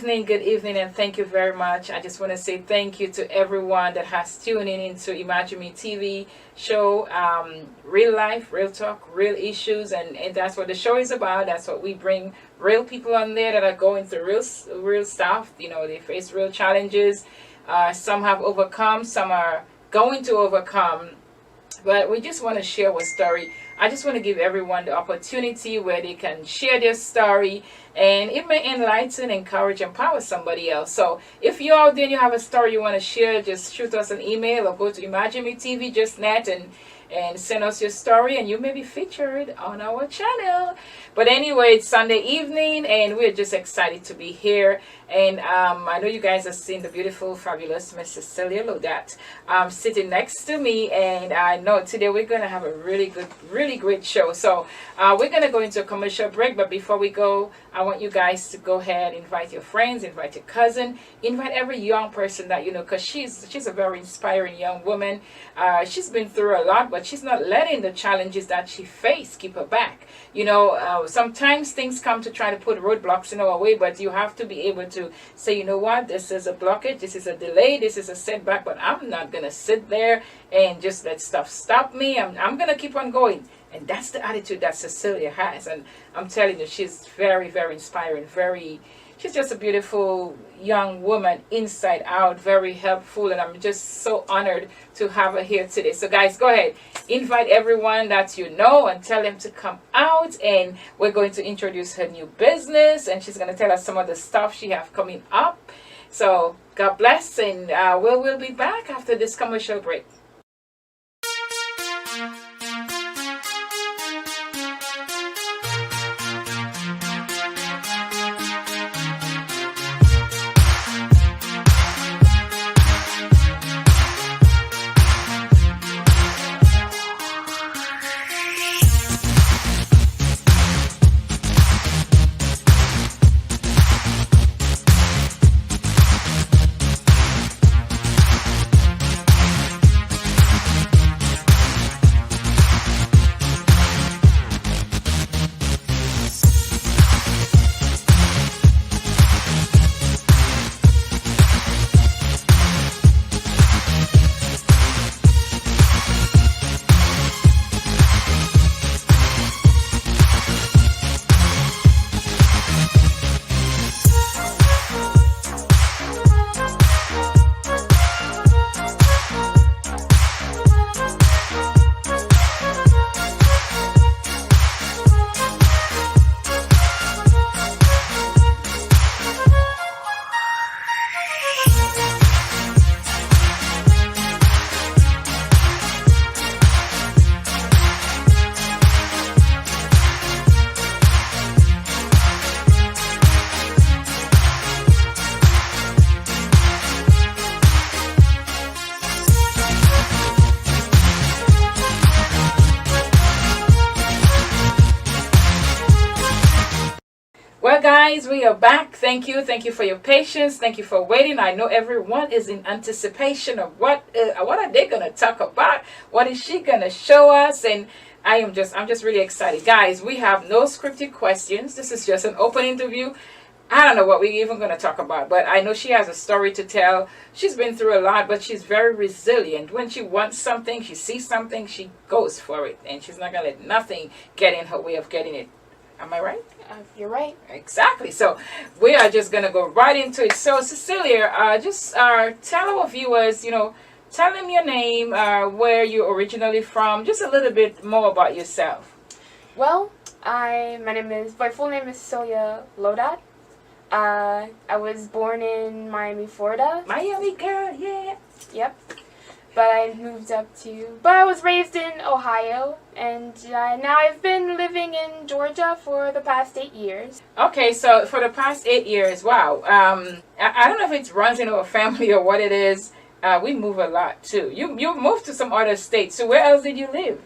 evening, and thank you very much. I just want to say thank you to everyone that has tuned in into Imagine Me TV show, real life, real talk, real issues, and that's what the show is about. That's what we bring, real people on there that are going through real stuff. You know, they face real challenges. Some have overcome, some are going to overcome, but we just want to share our story. I just want to give everyone the opportunity where they can share their story, and it may enlighten, encourage, empower somebody else. So if you're out there and you have a story you want to share, just shoot us an email or go to Imagine Me TV just net and send us your story, and you may be featured on our channel. But anyway, it's Sunday evening and we're just excited to be here. And I know you guys have seen the beautiful, fabulous Miss CeCe Laudat sitting next to me, and I know today we're going to have a really great show. So we're going to go into a commercial break, but before we go, I want you guys to go ahead, invite your friends, invite your cousin, invite every young person that you know, because she's a very inspiring young woman. She's been through a lot, but she's not letting the challenges that she faced keep her back. You know, sometimes things come to try to put roadblocks in our way, but you have to be able to say, you know what, this is a blockage, this is a delay, this is a setback, but I'm not going to sit there and just let stuff stop me. I'm going to keep on going. And that's the attitude that Cecilia has. And I'm telling you, she's very, very inspiring, she's just a beautiful young woman inside out, very helpful, and I'm just so honored to have her here today. So guys, go ahead, invite everyone that you know and tell them to come out, and we're going to introduce her new business, and she's going to tell us some of the stuff she have coming up. So God bless, and we'll be back after this commercial break. Well, guys, we are back. Thank you for your patience. Thank you for waiting. I know everyone is in anticipation of what are they gonna talk about? What is she gonna show us? And I'm just really excited, guys. We have no scripted questions. This is just an open interview. I don't know what we're even going to talk about, but I know she has a story to tell. She's been through a lot, but she's very resilient. When she wants something, she sees something, she goes for it, and she's not going to let nothing get in her way of getting it. Am I right? You're right. Exactly. So we are just going to go right into it. So Cecilia, just tell our viewers, you know, tell them your name, where you're originally from, just a little bit more about yourself. Well, my full name is CeCe Laudat. I was born in Miami, Florida. Miami girl, yeah. Yep. But I was raised in Ohio, and now I've been living in Georgia for the past 8 years. Okay, so for the past 8 years, wow. I don't know if it runs in our family or what it is. We move a lot too. You moved to some other states. So where else did you live?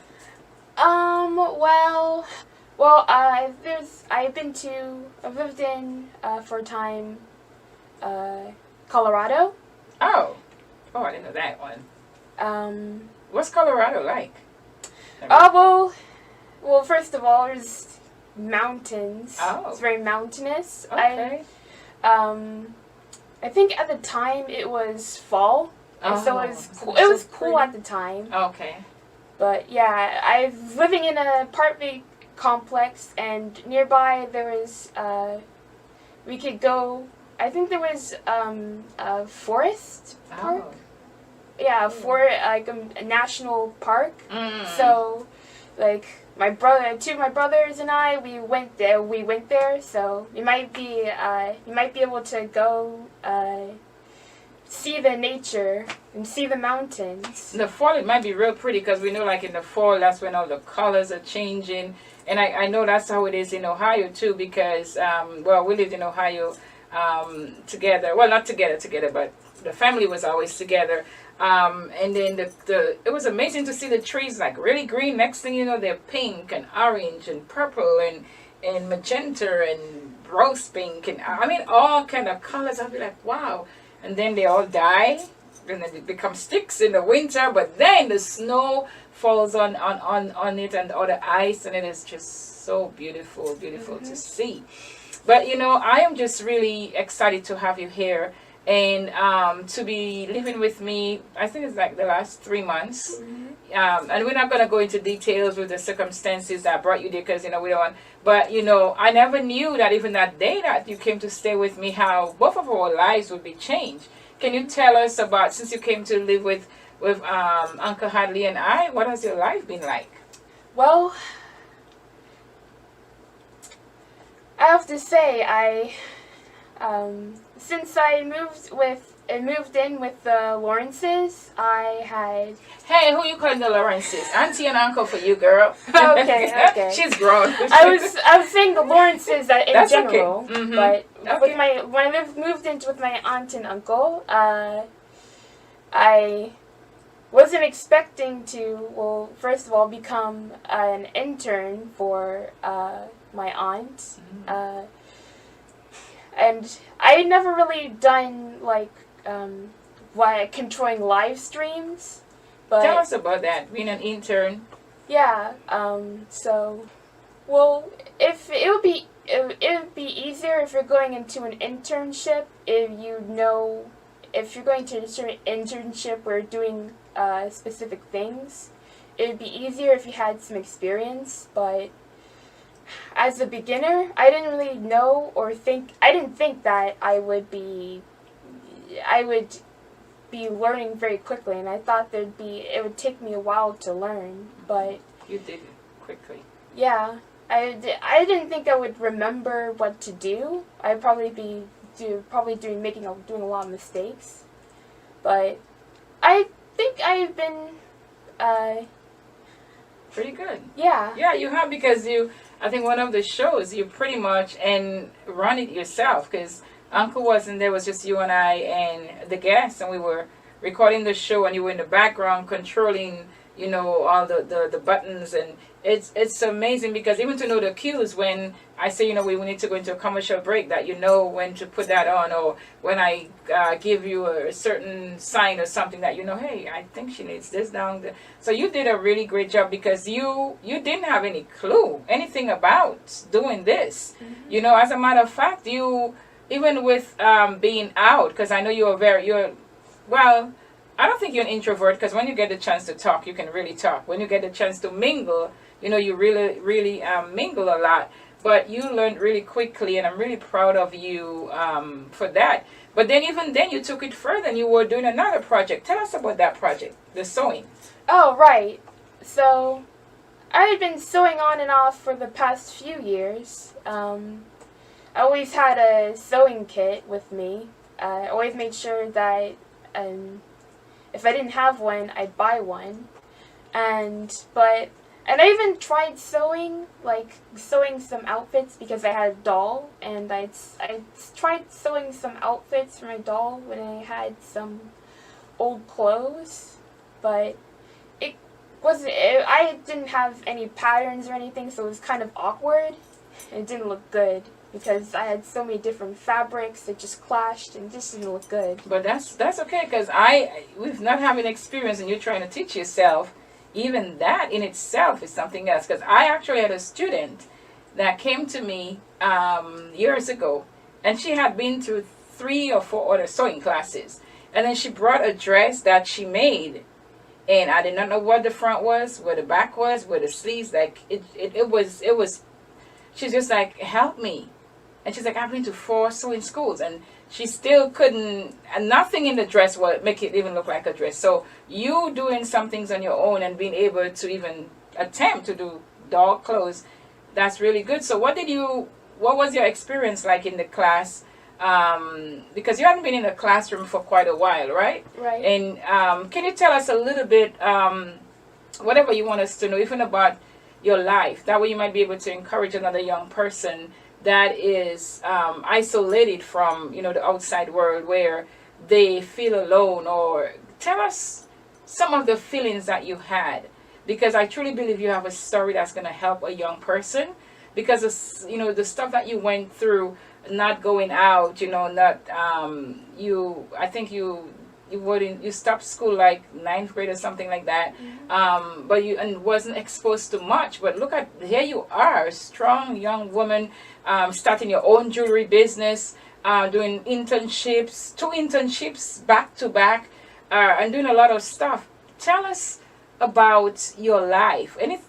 I've lived in for a time, Colorado. Oh, I didn't know that one. What's Colorado like? Well, first of all, there's mountains. Oh. It's very mountainous. Okay. I think at the time it was fall, and so it was so it was so cool pretty. at the time. Okay. But yeah, I was living in an apartment complex, and nearby there was we could go. I think there was a forest park. Oh. Yeah, for like a national park. Mm. So, like two of my brothers and I, we went there. We went there, so you might be able to go see the nature and see the mountains. In the fall, it might be real pretty because we know, like in the fall, that's when all the colors are changing, and I know that's how it is in Ohio too. Because well, we lived in Ohio together. Well, not together, but the family was always together. And then it was amazing to see the trees like really green. Next thing you know, they're pink and orange and purple and magenta and rose pink and I mean all kind of colors. I'll be like, wow. And then they all die and then they become sticks in the winter. But then the snow falls on it and all the ice, and it is just so beautiful to see. But you know, I am just really excited to have you here. And to be living with me, I think it's like the last 3 months. And we're not going to go into details with the circumstances that brought you there because, you know, we don't want. But, you know, I never knew that even that day that you came to stay with me, how both of our lives would be changed. Can you tell us about, since you came to live with Uncle Hadley and I, what has your life been like? Well, I have to say, since I moved in with the Lawrences, I had... Hey, who you calling the Lawrences? Auntie and uncle for you, girl. Okay. She's grown. I was saying the Lawrences in That's general, okay. Mm-hmm. But with when I moved in with my aunt and uncle, I wasn't expecting to, well, first of all, become an intern for my aunt. And I had never really done, like, controlling live streams. But tell us about that, being an intern. yeah, so, well, if it would be easier if you're going into an internship, if you're going to a certain internship where you're doing specific things, it would be easier if you had some experience, but as a beginner, I didn't really know I didn't think that I would be learning very quickly, and I thought it would take me a while to learn, but you did it quickly. Yeah, I didn't think I would remember what to do. I'd probably be doing a lot of mistakes, but I think I've been pretty good. Yeah. Yeah, you have, because I think one of the shows you pretty much and run it yourself, because Uncle wasn't there. It was just you and I and the guests, and we were recording the show, and you were in the background controlling, you know, all the buttons, and it's amazing because even to know the cues when I say, you know, we need to go into a commercial break, that you know when to put that on, or when I give you a certain sign or something that you know, hey, I think she needs this down there. So you did a really great job because you didn't have any clue anything about doing this. Mm-hmm. You know, as a matter of fact, you even with being out, because I know well, I don't think you're an introvert, because when you get the chance to talk, you can really talk. When you get the chance to mingle, you know, you really mingle a lot. But you learned really quickly, and I'm really proud of you for that. But then even then, you took it further, and you were doing another project. Tell us about that project, the sewing. Oh, right. So, I had been sewing on and off for the past few years. I always had a sewing kit with me. I always made sure that if I didn't have one, I'd buy one. And I even tried sewing some outfits because I had a doll, and I tried sewing some outfits for my doll when I had some old clothes, but I didn't have any patterns or anything, so it was kind of awkward. It didn't look good because I had so many different fabrics that just clashed and just didn't look good. But that's okay, because with not having experience and you're trying to teach yourself, even that in itself is something else. Because I actually had a student that came to me years ago, and she had been through 3 or 4 other sewing classes. And then she brought a dress that she made, and I did not know what the front was, where the back was, where the sleeves. Like it was. She's just like, help me, and she's like, I've been to 4 sewing schools, and she still couldn't. And nothing in the dress would make it even look like a dress. So you doing some things on your own and being able to even attempt to do dog clothes, that's really good. So what was your experience like in the class? Because you haven't been in a classroom for quite a while, right? Right. And can you tell us a little bit, whatever you want us to know, even about your life? That way you might be able to encourage another young person that is isolated from, the outside world, where they feel alone. Or tell us some of the feelings that you had, because I truly believe you have a story that's going to help a young person, because of, the stuff that you went through, not going out, not I think you wouldn't, you stopped school like 9th grade or something like that. Mm-hmm. But you and wasn't exposed to much. But look at, here you are, a strong young woman, starting your own jewelry business, doing internships, 2 internships back to back, and doing a lot of stuff. Tell us about your life, and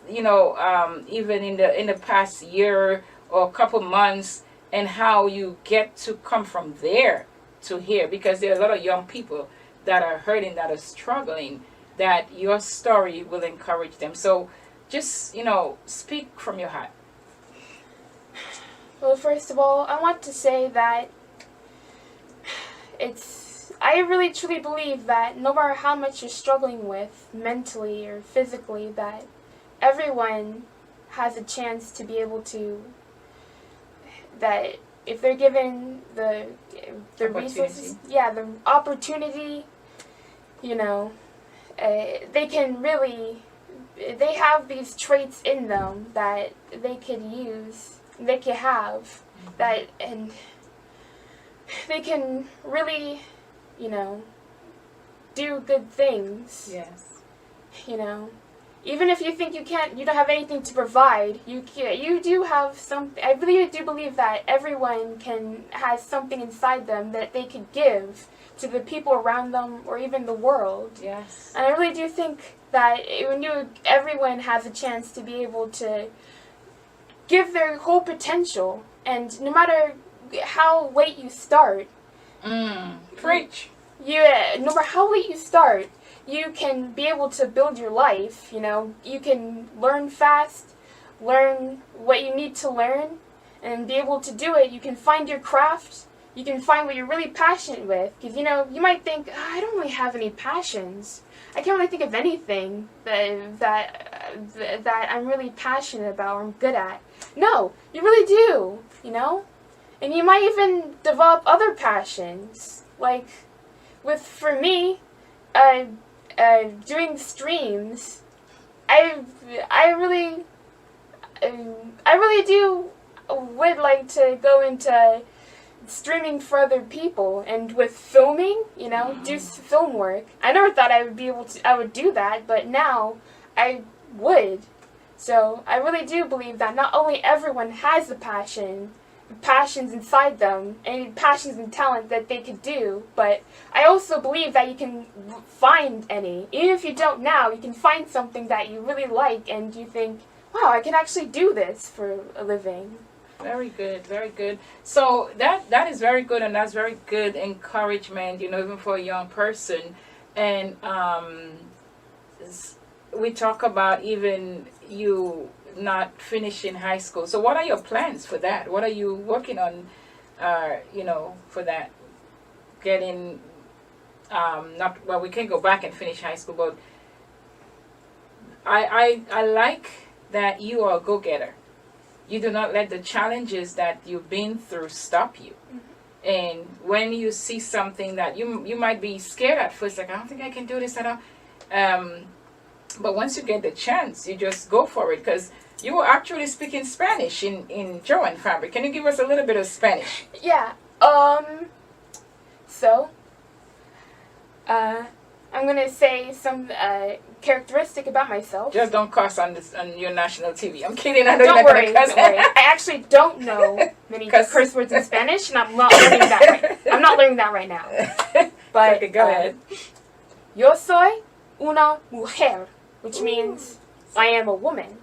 even in the past year or a couple months, and how you get to come from there to here, because there are a lot of young people that are hurting, that are struggling, that your story will encourage them. So just, speak from your heart. Well, first of all, I want to say that I really truly believe that no matter how much you're struggling with mentally or physically, that everyone has a chance to be able to, that if they're given the resources, the opportunity, they can really, they have these traits in them that they could use, they could have, that, and they can really, do good things. Yes. Even if you think you don't have anything to provide, you do have something. I really do believe that everyone has something inside them that they could give to the people around them, or even the world. Yes. And I really do think that everyone has a chance to be able to give their whole potential, and no matter how late you start, preach. No matter how late you start, you can be able to build your life. You can learn fast, learn what you need to learn, and be able to do it. You can find your craft. You can find what you're really passionate with. Because, you might think, I don't really have any passions. I can't really think of anything that I'm really passionate about or I'm good at. No, you really do, And you might even develop other passions. Like, for me, doing streams, I really would like to go into streaming for other people, and with filming, do film work. I never thought I would do that, but now I would. So I really do believe that not only everyone has the passions inside them, and passions and talent that they could do, but I also believe that you can find any. Even if you don't now, you can find something that you really like and you think, wow, I can actually do this for a living. Very good, very good. So that is very good, and that's very good encouragement, even for a young person. And we talk about even you not finishing high school. So what are your plans for that? What are you working on, for that? Getting, we can go back and finish high school, but I like that you are a go-getter. You do not let the challenges that you've been through stop you. Mm-hmm. And when you see something that you might be scared at first, like, I don't think I can do this at all. But once you get the chance, you just go for it, because you were actually speaking Spanish in Joan Fabric. Can you give us a little bit of Spanish? Yeah. So, I'm going to say some characteristic about myself. Just don't cuss on your national TV. I'm kidding. I know Don't you're not worry, gonna cuss. don't worry. I actually don't know many curse words in Spanish, and I'm not learning that right. I'm not learning that right now. But okay, go ahead. Yo soy una mujer, which means I am a woman.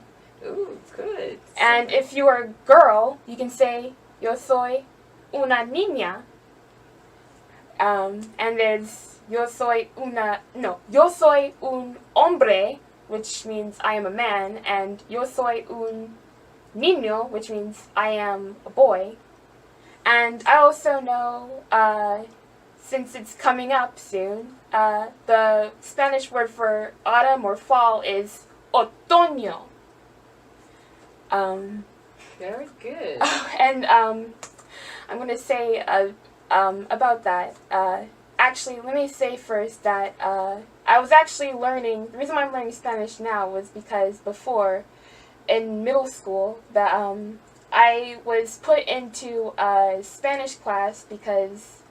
Ooh, good. And if you are a girl, you can say yo soy una niña. And there's yo soy un hombre, which means I am a man, and yo soy un niño, which means I am a boy. And I also know, since it's coming up soon, the Spanish word for autumn or fall is otoño. Very good. And I'm going to say about that. Actually, let me say first that I was actually learning, the reason why I'm learning Spanish now was because before, in middle school, that I was put into a Spanish class because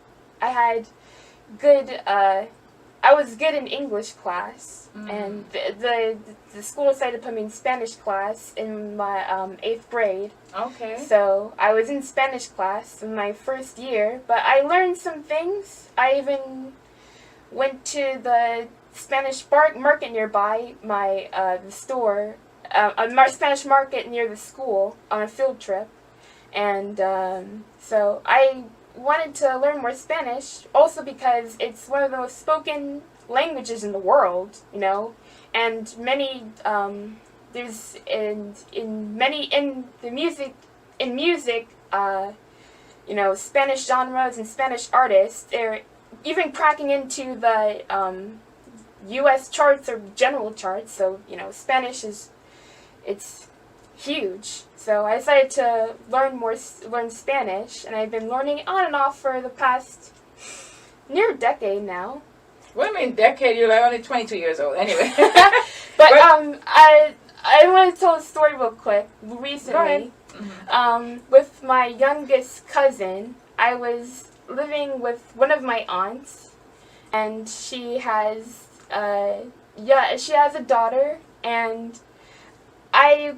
I had good, I was good in English class, and the school decided to put me in Spanish class in my 8th grade. Okay. So I was in Spanish class in my first year, but I learned some things. I even went to the Spanish market nearby my the store, a Spanish market near the school on a field trip, and so I wanted to learn more Spanish, also because it's one of the most spoken languages in the world, you know, and many there's in the music you know, Spanish genres and Spanish artists, they're even cracking into the U.S. charts or general charts. So you know, Spanish it's huge. So I decided to learn Spanish, and I've been learning it on and off for the past near a decade now. What do you mean decade? You're like only 22 years old. Anyway. But I want to tell a story real quick. Recently, with my youngest cousin, I was living with one of my aunts, and she has a daughter, and I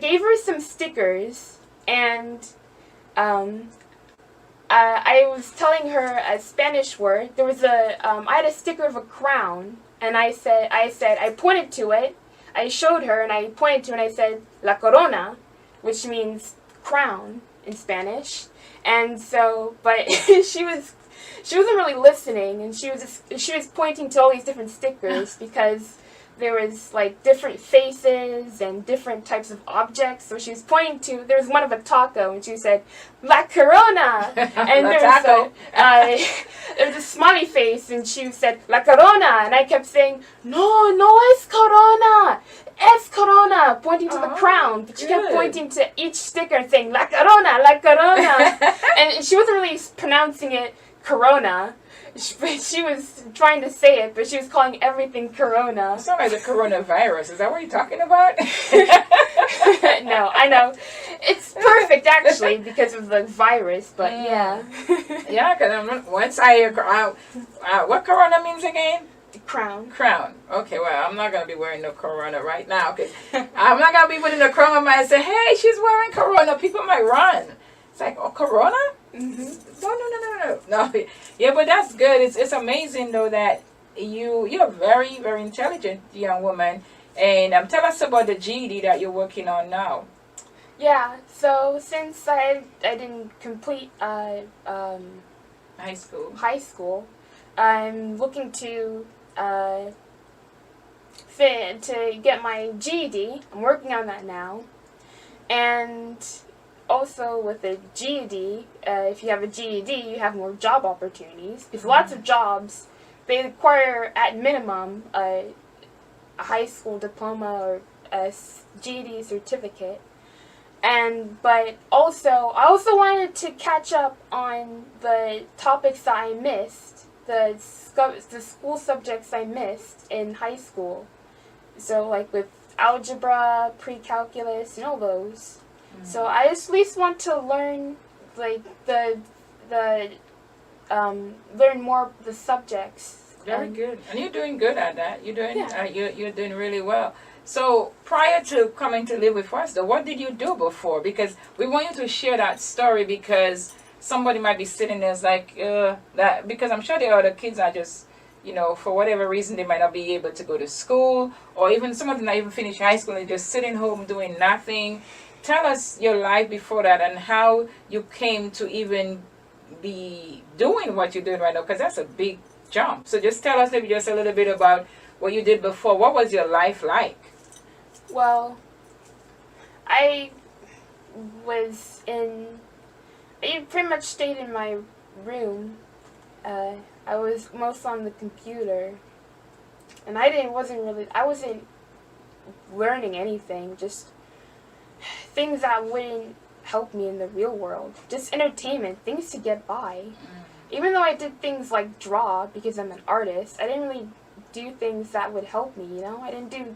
gave her some stickers, and I was telling her a Spanish word. There was I had a sticker of a crown, and I pointed to it. I showed her, and I pointed to it, and I said, La Corona, which means crown in Spanish. And so, but she wasn't really listening, and she was pointing to all these different stickers because there was like different faces and different types of objects. So she was pointing to, there was one of a taco, and she said, La Corona! And there was a smiley face, and she said, La Corona! And I kept saying, no es Corona! Es Corona! Pointing to the crown. But she kept pointing to each sticker and saying, La Corona! La Corona! And she wasn't really pronouncing it Corona. She was trying to say it, but she was calling everything Corona. It sounds like the coronavirus. Is that what you're talking about? No, I know. It's perfect, actually, because of the virus, but yeah. Yeah, because once I hear, what corona means again? Crown. Crown. Okay, well, I'm not going to be wearing no corona right now. Okay, I'm not going to be putting a crown on my head and say, hey, she's wearing corona. People might run. It's like, oh, corona? Mm-hmm. No. Yeah, but that's good. It's amazing though that you're a very, very intelligent young woman, and tell us about the GED that you're working on now. Yeah. So since I didn't complete high school, I'm looking to get my GED. I'm working on that now, and also with a GED, if you have a GED, you have more job opportunities. Because lots of jobs, they require at minimum a high school diploma or a GED certificate. But also, I also wanted to catch up on the topics that I missed, the school subjects I missed in high school. So like with algebra, pre-calculus, and all those. So I at least want to learn like learn more of the subjects Very good, and you're doing good at that. You're doing Yeah. you're doing really well. So prior to coming to live with us, though, what did you do before? Because we want you to share that story because somebody might be sitting there, it's like that. Because I'm sure the other kids are just, for whatever reason they might not be able to go to school, or even some of them not even finish high school and just sitting home doing nothing. Tell us your life before that and how you came to even be doing what you're doing right now, because that's a big jump. So just tell us maybe just a little bit about what you did before. What was your life like? Well, I was in. I pretty much stayed in my room. I was most on the computer, and I wasn't learning anything. Just things that wouldn't help me in the real world. Just entertainment, things to get by. Even though I did things like draw because I'm an artist, I didn't really do things that would help me. I didn't do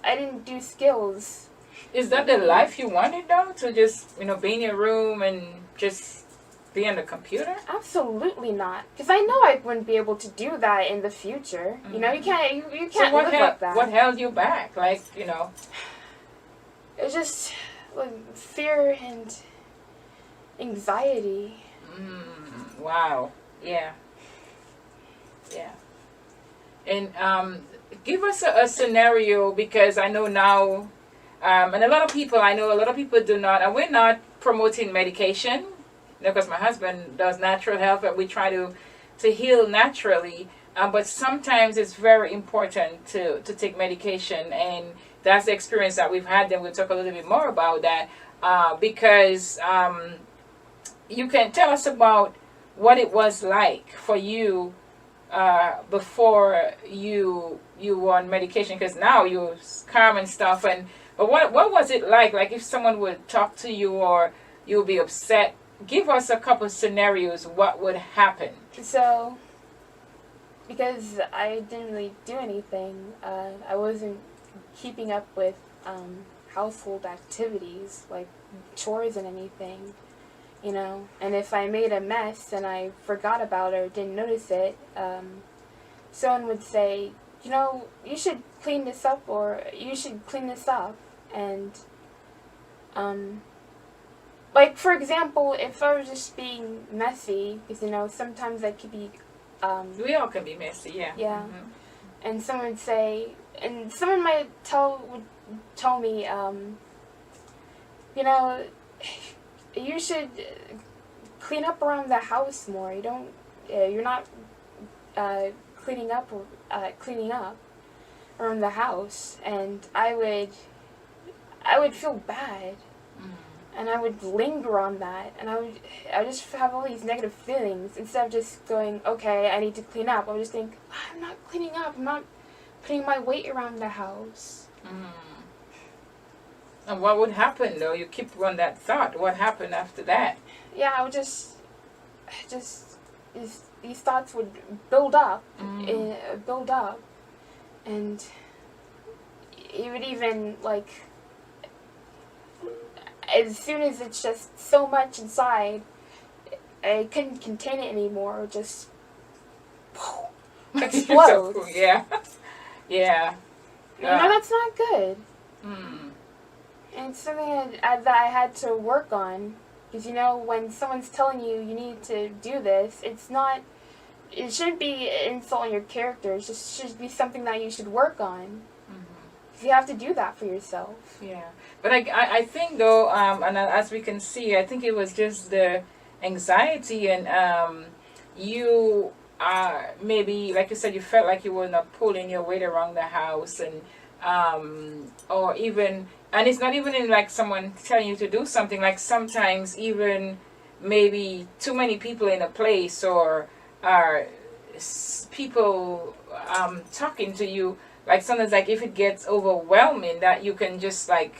I didn't do skills. Is that the life you wanted though? To just, be in your room and just be on the computer? Absolutely not. Because I know I wouldn't be able to do that in the future. You can't live like that. What held you back? It's just like fear and anxiety. Wow. Yeah. Yeah. And give us a scenario, because I know now, and I know a lot of people do not, and we're not promoting medication, because my husband does natural health and we try to heal naturally, but sometimes it's very important to take medication, and that's the experience that we've had. Then we'll talk a little bit more about that, because you can tell us about what it was like for you before you were on medication, because now you're calm and stuff. But what was it like? Like if someone would talk to you or you'll be upset, give us a couple scenarios. What would happen? So, because I didn't really do anything, I wasn't keeping up with household activities like chores and anything. And if I made a mess and I forgot about it or didn't notice it, someone would say, you should clean this up, or you should clean this up. And, like, for example, if I was just being messy, because, sometimes I could be, we all can be messy, yeah. Yeah. And someone would say, and someone might tell me, you should clean up around the house more. You're not cleaning up around the house, and I would feel bad, and I would linger on that, and I would just have all these negative feelings instead of just going, okay, I need to clean up. I would just think, I'm not cleaning up. I'm not putting my weight around the house. And what would happen though? You keep on that thought. What happened after that? Yeah, I would just these thoughts would build up, and it would even, like, as soon as it's just so much inside, I couldn't contain it anymore. It would just explode. Yeah. Yeah. That's not good. And it's something that I had to work on. Because, when someone's telling you need to do this, it shouldn't be an insult on your character. It just should be something that you should work on. Because you have to do that for yourself. Yeah. But I think, though, and as we can see, I think it was just the anxiety, and you maybe, like you said, you felt like you were not pulling your weight around the house, and or even, and it's not even in like someone telling you to do something, like sometimes even maybe too many people in a place, or people talking to you, like sometimes, like if it gets overwhelming, that you can just like,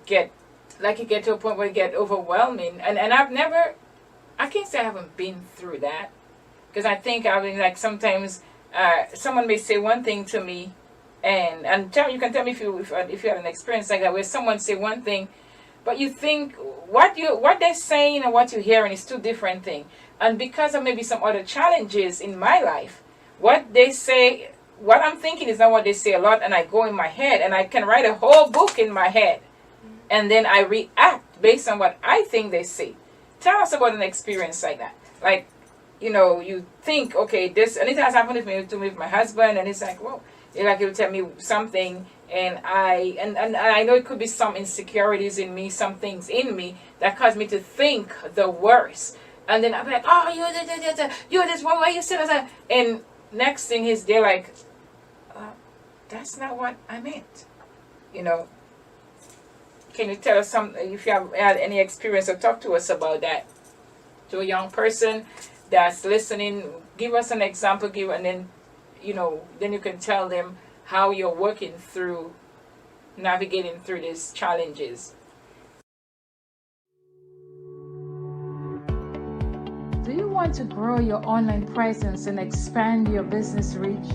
get to a point where it get overwhelming, and I can't say I haven't been through that, because I think like sometimes someone may say one thing to me, and you can tell me if you had an experience like that, where someone say one thing, but you think what they're saying and what you're hearing is two different things. And because of maybe some other challenges in my life, what they say, what I'm thinking is not what they say a lot, and I go in my head, and I can write a whole book in my head, and then I react based on what I think they say. Tell us about an experience like that. Like, you think, okay, this, and it has happened to me with my husband, and it's like, well, like he'll tell me something, and I know it could be some insecurities in me, some things in me that cause me to think the worst. And then I'm like, oh, you're this one, why you say that? And next thing is they're like, that's not what I meant. Can you tell us if you have had any experience, or talk to us about that? To a young person that's listening, give us an example, and then, then you can tell them how you're working through, navigating through these challenges. Do you want to grow your online presence and expand your business reach?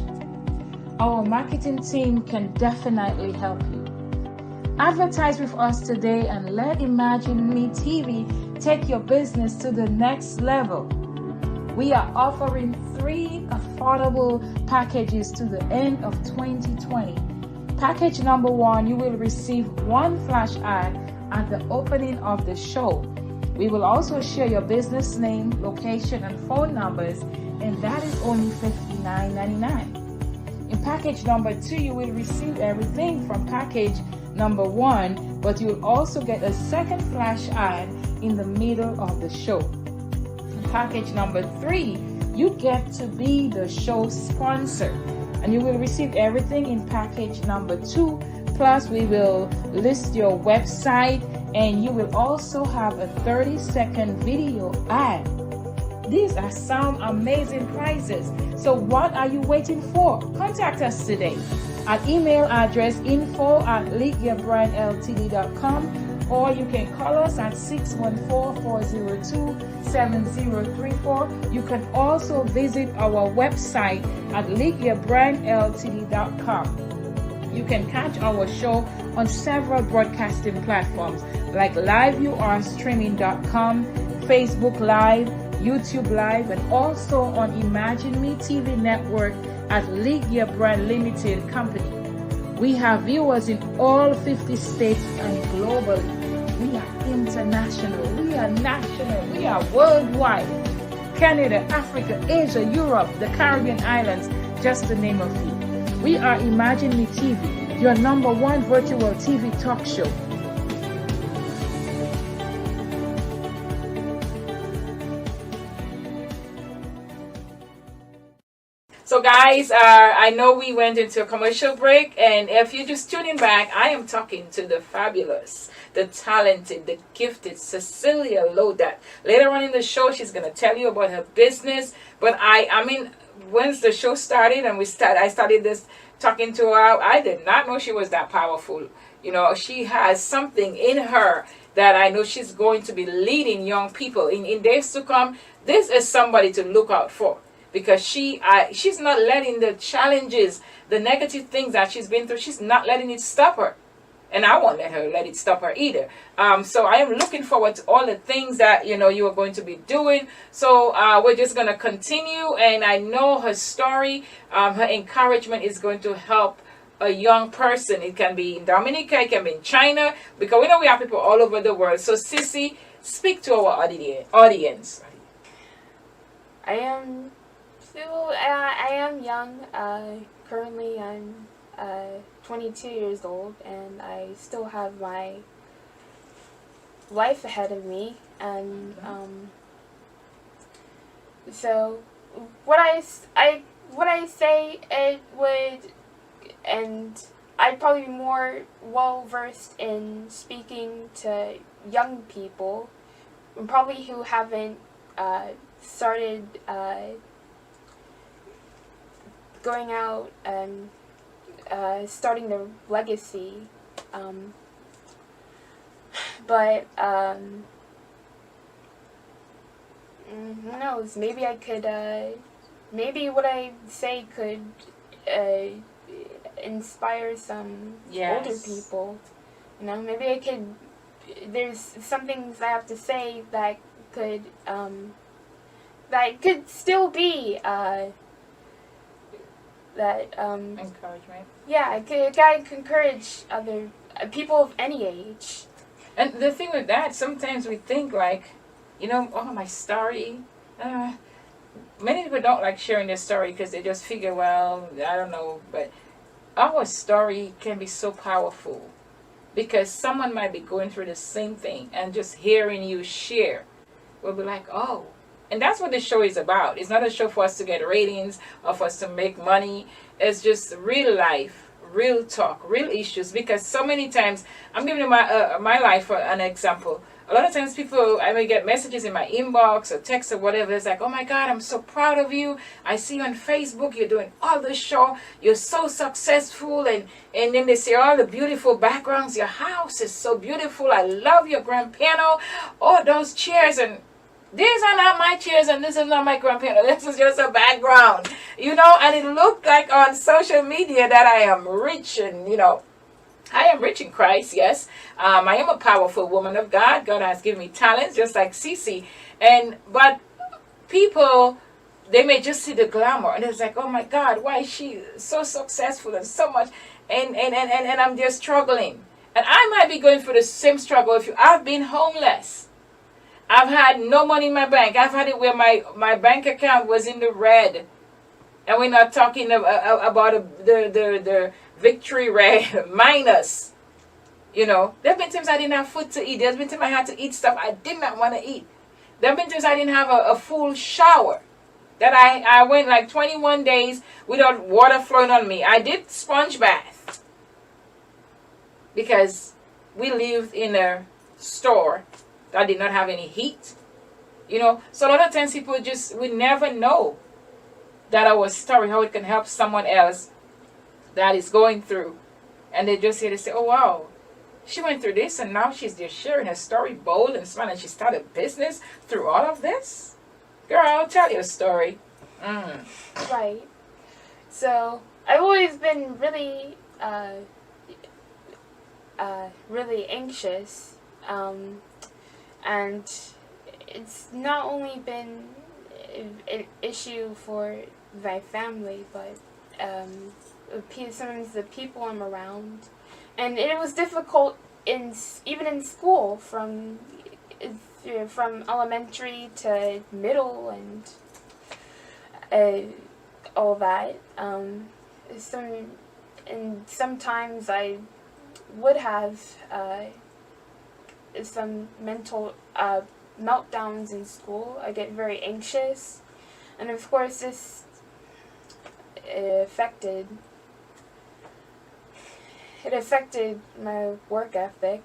Our marketing team can definitely help you. Advertise with us today and let Imagine Me TV take your business to the next level. We are offering 3 affordable packages to the end of 2020. Package number 1, you will receive 1 flash ad at the opening of the show. We will also share your business name, location, and phone numbers, and that is only $59.99. In package number 2, you will receive everything from package number 1, but you will also get a second flash ad in the middle of the show. In package number 3, you get to be the show sponsor, and you will receive everything in package number 2. Plus, we will list your website, and you will also have a 30-second video ad. These are some amazing prices. So what are you waiting for? Contact us today at email address info@leagueyourbrandltd.com, or you can call us at 614-402-7034. You can also visit our website at leagueyourbrandltd.com. You can catch our show on several broadcasting platforms like liveyourstreaming.com, Facebook Live, YouTube Live, and also on Imagine Me TV network at League Your Brand Limited Company. We have viewers in all 50 states and globally. We are international, we are national, we are worldwide. Canada, Africa, Asia, Europe, the Caribbean islands, just to name a few. We are Imagine Me TV, your number 1 virtual TV talk show. So guys, I know we went into a commercial break, and if you're just tuning back, I am talking to the fabulous, the talented, the gifted CeCe Laudat. Later on in the show, she's going to tell you about her business. But I mean, once the show started and I started this talking to her, I did not know she was that powerful. She has something in her that I know she's going to be leading young people in days to come. This is somebody to look out for, because she's not letting the challenges, the negative things that she's been through, she's not letting it stop her. And I won't let it stop her either. So I am looking forward to all the things that you are going to be doing. So we're just going to continue, and I know her story, her encouragement is going to help a young person. It can be in Dominica, it can be in China, because we know we have people all over the world. So CeCe, speak to our audience. I am young. Currently, I'm 22 years old, and I still have my life ahead of me. And so, what I say, it would, and I'd probably be more well versed in speaking to young people, probably who haven't started going out and starting their legacy, but who knows, maybe I could, maybe what I say could inspire some older people. Maybe I could, there's some things I have to say that could still be that Encouragement. yeah, a guy can encourage other people of any age. And the thing with that, sometimes we think like, oh, my story. Uh, Many people don't like sharing their story because they just figure, well, I don't know. But our story can be so powerful because someone might be going through the same thing, and just hearing you share will be like, oh. And that's what the show is about. It's not a show for us to get ratings or for us to make money. It's just real life, real talk, real issues. Because so many times, I'm giving you my life for an example. A lot of times people, I may get messages in my inbox or text or whatever. It's like, oh my God, I'm so proud of you. I see you on Facebook. You're doing all this show. You're so successful. And then they say all the beautiful backgrounds. Your house is so beautiful. I love your grand piano. Oh, those chairs. And these are not my chairs and this is not my grand piano. This is just a background. And it looked like on social media that I am rich and, I am rich in Christ, yes. I am a powerful woman of God. God has given me talents, just like CeCe. But people, they may just see the glamour, and it's like, oh my God, why is she so successful and so much? And I'm just struggling. And I might be going through the same struggle. I've been homeless. I've had no money in my bank. I've had it where my bank account was in the red. And we're not talking about the victory red minus. There have been times I didn't have food to eat. There's been times I had to eat stuff I did not want to eat. There have been times I didn't have a full shower. That I went like 21 days without water flowing on me. I did sponge bath. Because we lived in a store that did not have any heat. So a lot of times people we never know that our story, how it can help someone else that is going through. And they just hear, they say, oh wow, she went through this and now she's just sharing her story bold and smart, and she started a business through all of this. Girl, tell your story. Right. So I've always been really really anxious, and it's not only been an issue for my family, but sometimes the people I'm around, and it was difficult even in school, from elementary to middle and all that. Sometimes I would have some mental meltdowns in school. I get very anxious, and of course this affected my work ethic.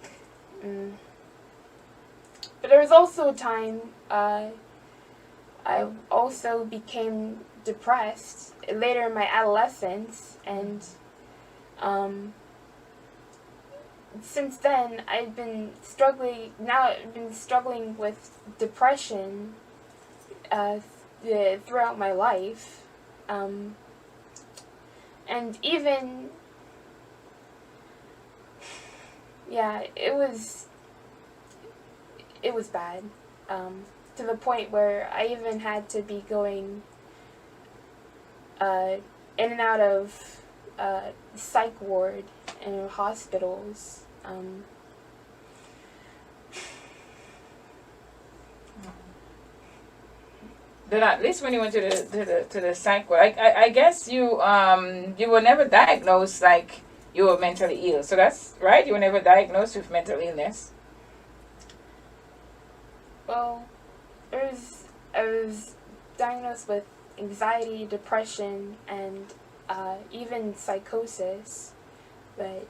But there was also a time I also became depressed later in my adolescence, and since then I've been struggling with depression throughout my life, and even it was bad, to the point where I even had to be going in and out of psych ward and hospitals. Then at least when you went to the psych ward, I guess you were never diagnosed like you were mentally ill. So that's right. You were never diagnosed with mental illness. Well, I was diagnosed with anxiety, depression, and even psychosis. But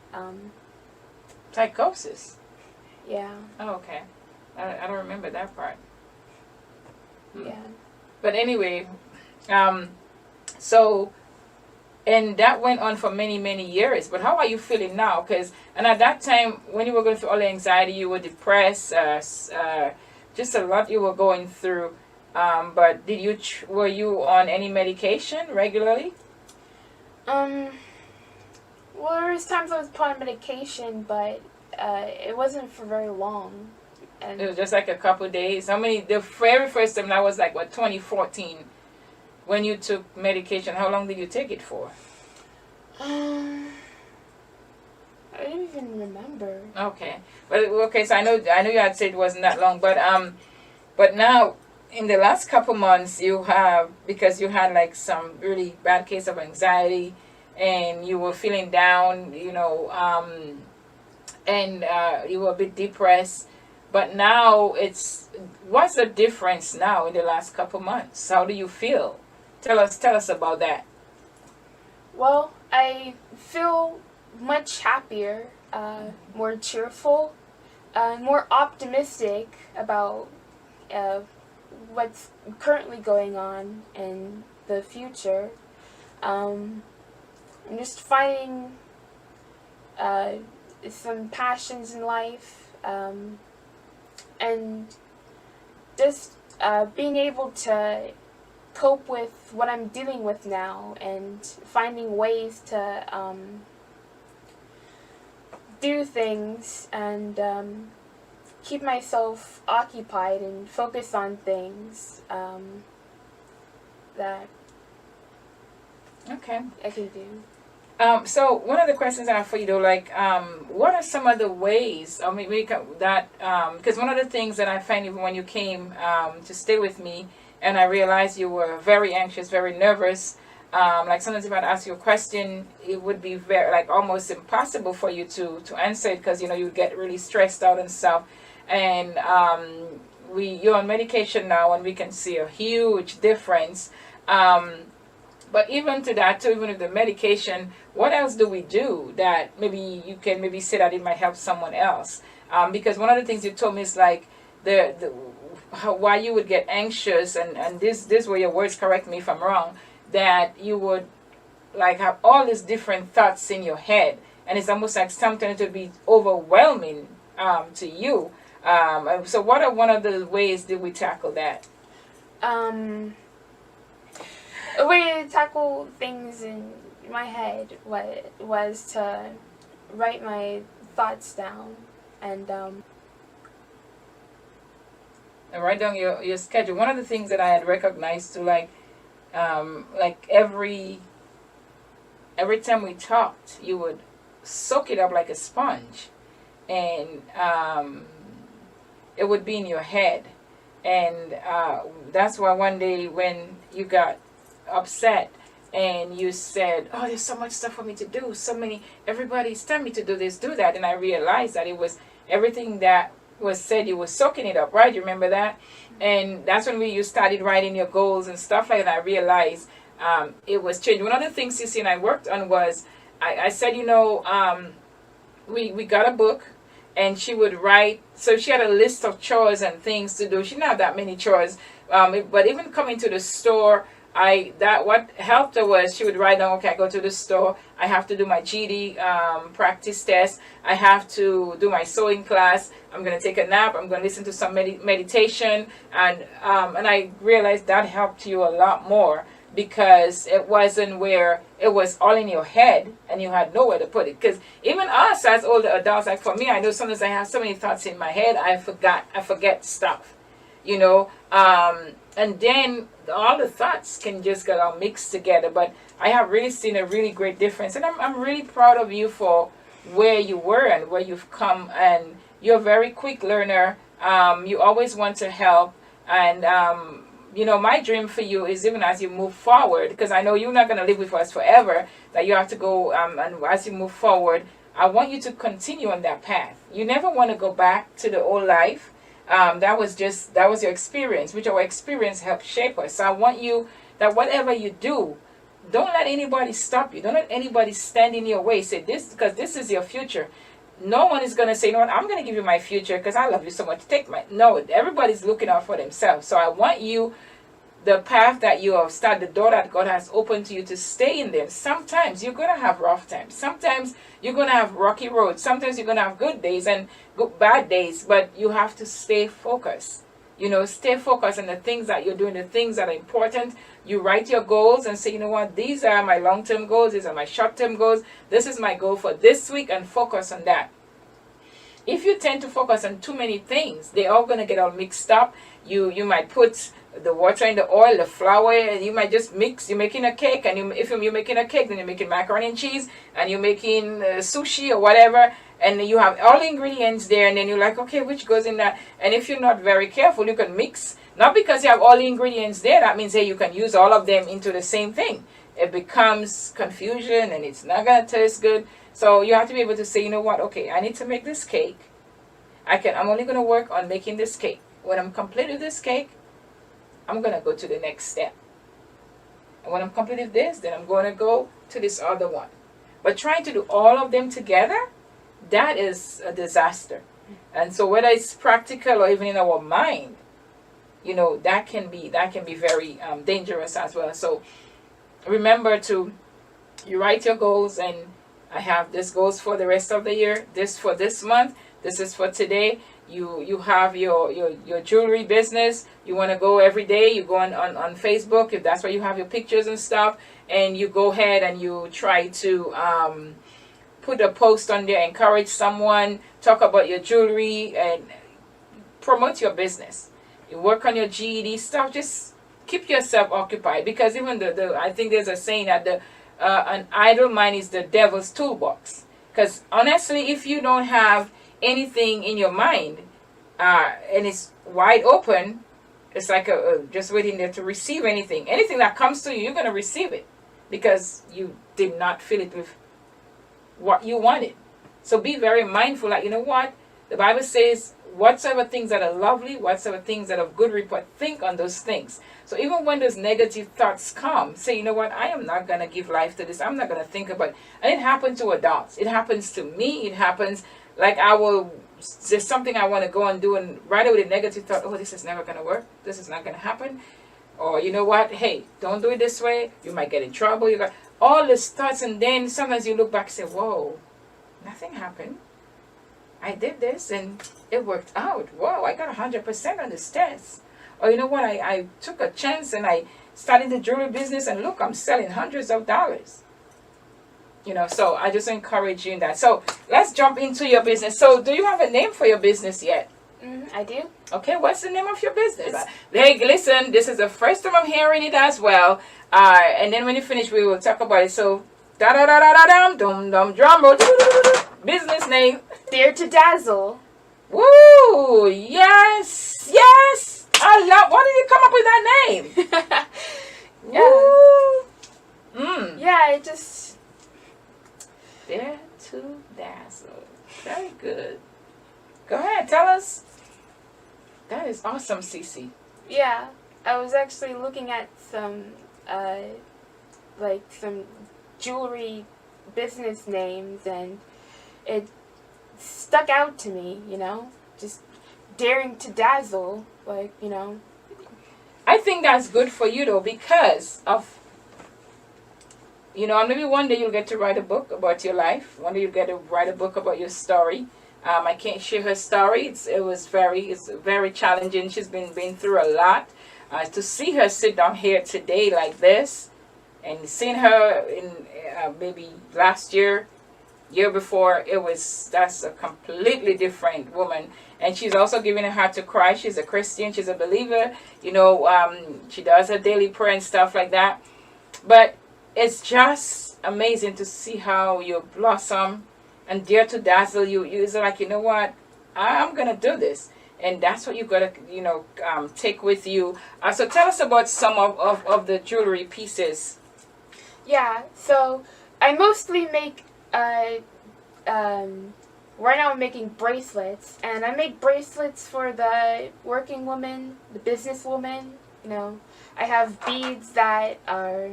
psychosis. Yeah. Oh, okay. I don't remember that part. Yeah. But anyway, so, and that went on for many, many years. But how are you feeling now? And at that time, when you were going through all the anxiety, you were depressed, just a lot you were going through. But were you on any medication regularly? Well, there was times I was put on medication, but it wasn't for very long. And it was just like a couple of days. The very first time, that was like, 2014, when you took medication. How long did you take it for? Um, I don't even remember. Okay, but okay. So I know you had said it wasn't that long, but now in the last couple months you have, because you had like some really bad case of anxiety, and you were feeling down, and you were a bit depressed. But now what's the difference now in the last couple months? How do you feel? Tell us about that. Well, I feel much happier, more cheerful, more optimistic about uh, what's currently going on in the future. I'm just finding uh, some passions in life, and just being able to cope with what I'm dealing with now, and finding ways to do things, and keep myself occupied and focus on things that Okay. I can do. So one of the questions I have for you though, like, what are some of the ways, I mean, because one of the things that I find even when you came to stay with me, and I realized you were very anxious, very nervous, like sometimes if I'd ask you a question, it would be very, like, almost impossible for you to answer it, because, you get really stressed out and stuff. And you're on medication now, and we can see a huge difference. But even to that, too, even with the medication, what else do we do that maybe you can maybe say that it might help someone else? Because one of the things you told me is like why you would get anxious, and this were your words, correct me if I'm wrong, that you would like have all these different thoughts in your head, and it's almost like something to be overwhelming to you. So what are one of the ways did we tackle that? A way to tackle things in my head was to write my thoughts down, and write down your schedule. One of the things that I had recognized too, like every time we talked, you would soak it up like a sponge, and it would be in your head, and that's why one day when you got upset and you said, oh, there's so much stuff for me to do, everybody's telling me to do this, do that, and I realized that it was everything that was said, you were soaking it up, right? You remember that? And that's when you started writing your goals and stuff like that. I realized it was changed. One of the things CeCe and I worked on was I said, we got a book, and she would write, so she had a list of chores and things to do. She didn't have that many chores, but even coming to the store, what helped her was she would write down, okay, I go to the store, I have to do my GD practice test, I have to do my sewing class, I'm going to take a nap, I'm going to listen to some meditation, and I realized that helped you a lot more, because it wasn't where it was all in your head and you had nowhere to put it. Because even us as older adults, like for me, I know sometimes I have so many thoughts in my head, I forget stuff, and then all the thoughts can just get all mixed together. But I have really seen a really great difference, and I'm really proud of you for where you were and where you've come. And you're a very quick learner. You always want to help, and my dream for you is, even as you move forward, because I know you're not going to live with us forever, that you have to go, and as you move forward, I want you to continue on that path. You never want to go back to the old life. That was your experience, which our experience helped shape us. So I want you, that whatever you do, don't let anybody stop you. Don't let anybody stand in your way. Say this, because this is your future. No one is going to say, you know what, I'm going to give you my future because I love you so much. No, everybody's looking out for themselves. So I want you, the path that you have started, the door that God has opened to you, to stay in them. Sometimes you're going to have rough times. Sometimes you're going to have rocky roads. Sometimes you're going to have good days and bad days, but you have to stay focused. Stay focused on the things that you're doing, the things that are important. You write your goals and say, you know what, these are my long-term goals, these are my short-term goals, this is my goal for this week, and focus on that. If you tend to focus on too many things, they're all going to get all mixed up. You might put the water and the oil, the flour, and you might just mix. You're making a cake, and if you're making a cake, then you're making macaroni and cheese, and you're making sushi or whatever, and you have all the ingredients there, and then you're like, okay, which goes in that? And if you're not very careful, you can mix. Not because you have all the ingredients there, that means hey, you can use all of them into the same thing. It becomes confusion, and it's not gonna taste good. So you have to be able to say, you know what? Okay, I need to make this cake. I'm only gonna work on making this cake. When I'm complete with this cake, I'm going to go to the next step. And when I'm complete with this, then I'm going to go to this other one. But trying to do all of them together, that is a disaster. And so whether it's practical or even in our mind, you know, that can be very dangerous as well. So remember you write your goals, and I have this goals for the rest of the year, this for this month, this is for today. You have your jewelry business. You want to go every day. You go on Facebook, if that's where you have your pictures and stuff, and you go ahead and you try to put a post on there, encourage someone, talk about your jewelry, and promote your business. You work on your GED stuff. Just keep yourself occupied, because even I think there's a saying that an idle mind is the devil's toolbox. Because honestly, if you don't have anything in your mind and it's wide open, it's like just waiting there to receive anything that comes to you. You're going to receive it because you did not fill it with what you wanted. So be very mindful that, you know what, the Bible says, whatsoever things that are lovely, whatsoever things that are of good report, think on those things. So even when those negative thoughts come, say, you know what, I am not going to give life to this. I'm not going to think about it. And it happens to adults. It happens to me. It happens. Like there's something I want to go and do, and right away the negative thought, oh, this is never going to work. This is not going to happen. Or you know what, hey, don't do it this way. You might get in trouble. You got all these thoughts, and then sometimes you look back and say, whoa, nothing happened. I did this and it worked out. Whoa, I got 100% on this test. Or you know what, I took a chance and I started the jewelry business, and look, I'm selling hundreds of dollars. You know, so I just encourage you in that. So let's jump into your business. So do you have a name for your business yet? I do. Okay, what's the name of your business? Hey, listen, this is the first time I'm hearing it as well. And then when you finish, we will talk about it. So, dum drum roll. Business name. Dare to Dazzle. Woo! Yes! Yes! I love. Why did you come up with that name? Woo! Yeah, it just. Dare to Dazzle. Very good. Go ahead, tell us. That is awesome, CeCe. Yeah, I was actually looking at some jewelry business names, and it stuck out to me, you know, just daring to dazzle, like, you know. I think that's good for you, though, because of, you know, maybe one day you'll get to write a book about your life. One day you'll get to write a book about your story. I can't share her story. It's very challenging. She's been through a lot. To see her sit down here today like this, and seeing her in maybe last year before, that's a completely different woman. And she's also giving her heart to Christ. She's a Christian. She's a believer. You know, she does her daily prayer and stuff like that. But it's just amazing to see how you blossom and dare to dazzle. It's like, you know what, I'm gonna do this, and that's what you gotta, you know, take with you. So tell us about some of the jewelry pieces. Yeah, so I mostly make right now I'm making bracelets, and I make bracelets for the working woman, the business woman. You know, I have beads that are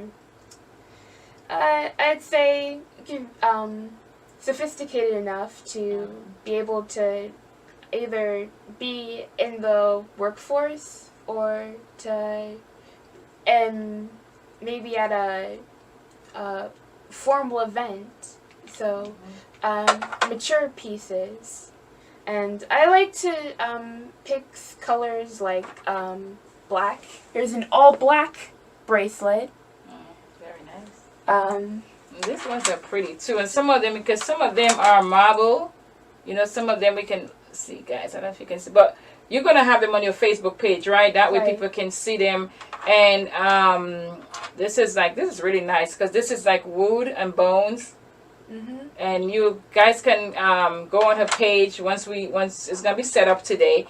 I'd say sophisticated enough to be able to either be in the workforce or to maybe at a formal event. So mature pieces, and I like to pick colors like black. There's an all black bracelet. Very nice. This ones are pretty too, and some of them, because some of them are marble, You know, some of them we can see, guys. I don't know if you can see, but you're gonna have them on your Facebook page, right? That way Right. people can see them. And this is really nice because this is like wood and bones. And you guys can go on her page once it's gonna be set up today.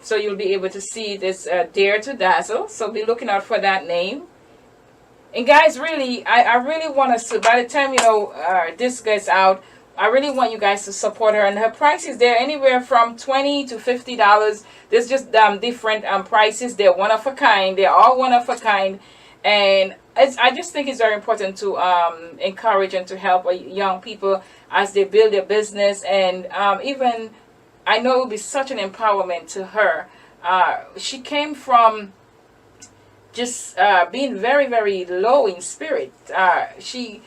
So you'll be able to see this Dare to Dazzle. So be looking out for that name. And guys, really, I really want us to, by the time, this gets out, I really want you guys to support her. And her prices, they're anywhere from $20 to $50. There's just different prices. They're one of a kind. They're all one of a kind. And I just think it's very important to encourage and to help young people as they build their business. And even, I know it will be such an empowerment to her. She came from just being very, very low in spirit. She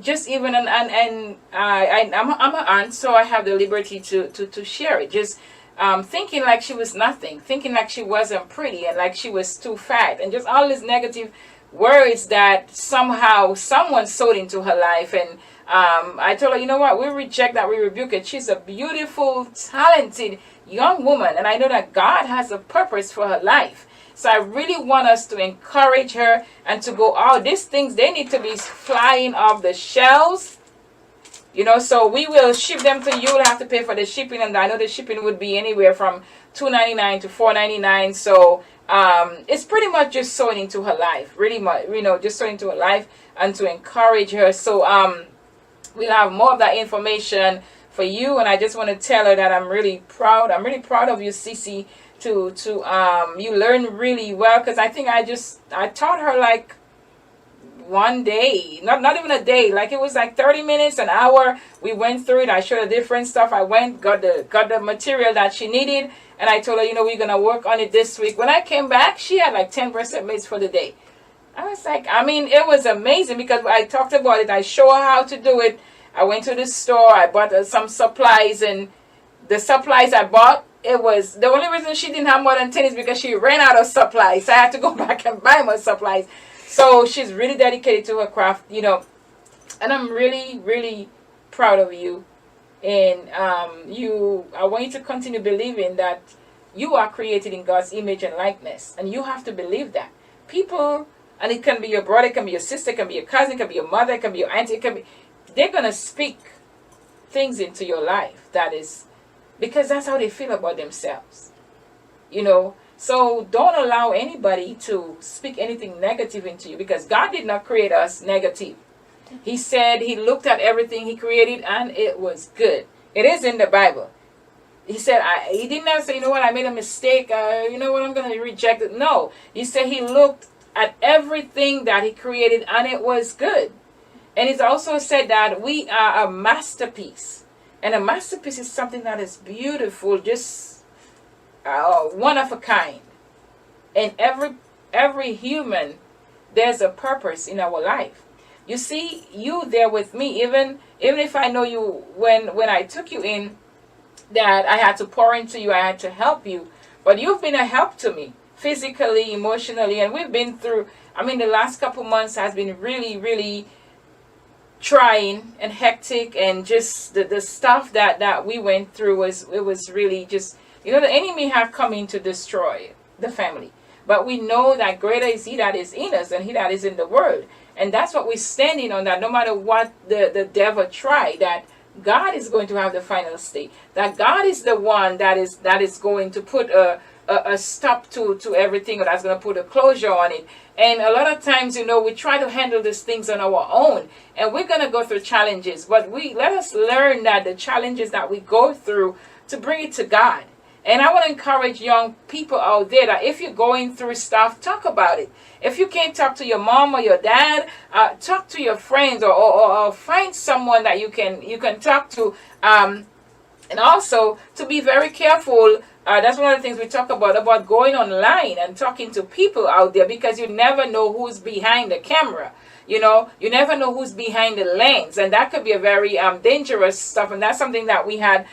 just even and I'm an aunt, so I have the liberty to share it. Just thinking like she was nothing, thinking like she wasn't pretty, and like she was too fat, and just all these negative words that somehow someone sowed into her life. And I told her, you know what, we reject that, we rebuke it. She's a beautiful, talented young woman, and I know that God has a purpose for her life. So I really want us to encourage her and to go out. These things, they need to be flying off the shelves. So we will ship them to you. You'll have to pay for the shipping, and I know the shipping would be anywhere from $2.99 to $4.99. So it's pretty much just sowing into her life, really much, just sowing into her life and to encourage her. So we'll have more of that information for you, and I just want to tell her that I'm really proud. I'm really proud of you, CeCe. To you learn really well, because I think I taught her like one day, not even a day, like it was like 30 minutes, an hour. We went through it. I showed her different stuff. I got the material that she needed, and I told her, we're gonna work on it this week. When I came back, she had like 10% made for the day. I was like, it was amazing because I talked about it. I show her how to do it. I went to the store. I bought some supplies, and the supplies I bought, it was the only reason she didn't have more than 10 is because she ran out of supplies. I had to go back and buy more supplies. So she's really dedicated to her craft, and I'm really, really proud of you. And I want you to continue believing that you are created in God's image and likeness, and you have to believe that. People, and it can be your brother, it can be your sister, it can be your cousin, it can be your mother, it can be your auntie, they're gonna speak things into your life that is, because that's how they feel about themselves. So don't allow anybody to speak anything negative into you, because God did not create us negative. He said he looked at everything he created and it was good. It is in the Bible. He said, he did not say, I made a mistake. I'm going to reject it. No, he said he looked at everything that he created and it was good. And he's also said that we are a masterpiece. And a masterpiece is something that is beautiful, just one of a kind. And every human, there's a purpose in our life. You see, you there with me, even if I know you when I took you in, that I had to pour into you, I had to help you. But you've been a help to me, physically, emotionally, and we've been through, the last couple months has been really, really trying and hectic, and just the stuff that we went through was really just, the enemy have come in to destroy the family. But we know that greater is he that is in us than he that is in the world. And that's what we're standing on, that no matter what the devil tried, that God is going to have the final say. That God is the one that is going to put a stop to everything, or that's going to put a closure on it. And a lot of times, we try to handle these things on our own, and we're going to go through challenges. But let us learn that the challenges that we go through, to bring it to God. And I want to encourage young people out there that if you're going through stuff, talk about it. If you can't talk to your mom or your dad, talk to your friends, or find someone that you can talk to. And also to be very careful. That's one of the things we talk about going online and talking to people out there, because you never know who's behind the camera. You never know who's behind the lens, and that could be a very dangerous stuff. And that's something that we had